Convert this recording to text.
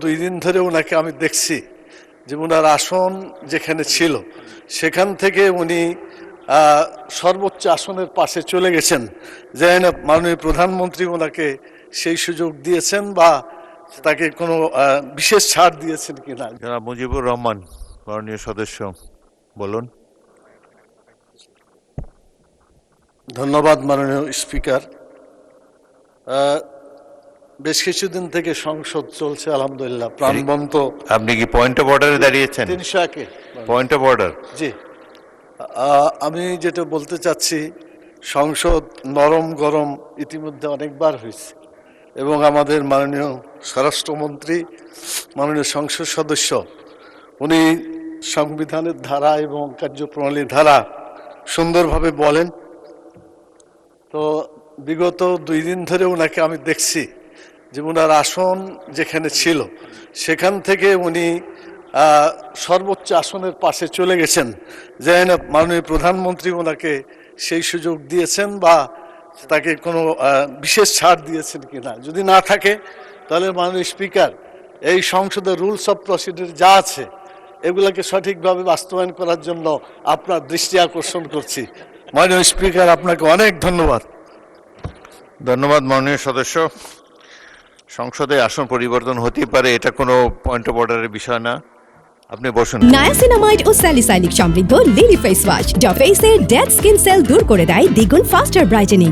2 দিন ধরে ওনাকে আমি দেখছি যে ওনার আসন যেখানে ছিল সেখান থেকে উনি সর্বোচ্চ আসনের পাশে চলে গেছেন, যে মাননীয় প্রধানমন্ত্রী ওনাকে সেই সুযোগ দিয়েছেন বা তাকে কোনো বিশেষ ছাড় দিয়েছেন কিনা। জনাব মুজিবুর রহমান, মাননীয় সদস্য, বলুন। ধন্যবাদ মাননীয় স্পিকার। বেশ কিছুদিন থেকে সংসদ চলছে আলহামদুলিল্লাহ প্রাণবন্ত। আপনি কি পয়েন্ট অফ অর্ডারে দাঁড়িয়েছেন? 301 পয়েন্ট অফ অর্ডার। জি, আমি যেটা বলতে চাচ্ছি, সংসদ নরম গরম ইতিমধ্যে অনেকবার হয়েছে এবং আমাদের মাননীয় স্বরাষ্ট্রমন্ত্রী, মাননীয় সংসদ সদস্য, উনি সংবিধানের ধারা এবং কার্যপ্রণালীর ধারা সুন্দরভাবে বলেন। তো বিগত 2 দিন ধরে ওনাকে আমি দেখছি যে ওনার আসন যেখানে ছিল সেখান থেকে উনি সর্বোচ্চ আসনের পাশে চলে গেছেন, যে মাননীয় প্রধানমন্ত্রী ওনাকে সেই সুযোগ দিয়েছেন বা তাকে কোনো বিশেষ ছাড় দিয়েছেন কিনা। যদি না থাকে তাহলে মাননীয় স্পিকার, এই সংসদের রুলস অফ প্রসিডিউর যা আছে এগুলোকে সঠিকভাবে বাস্তবায়ন করার জন্য আপনার দৃষ্টি আকর্ষণ করছি। মাননীয় স্পিকার, আপনাকে অনেক ধন্যবাদ। ধন্যবাদ মাননীয় সদস্য। সংসদে আসন পরিবর্তন হতে পারে, এটা কোনো পয়েন্ট অফ অর্ডারের বিষয় না। আপনি বসুন। নায়াসিনামাইড ও স্যালিসাইলিক সমৃদ্ধ লিলি ফেস ওয়াশ যা ফেসের ডেড স্কিন সেল দূর করে দেয় দ্বিগুণ ফাস্টার ব্রাইটেনিং।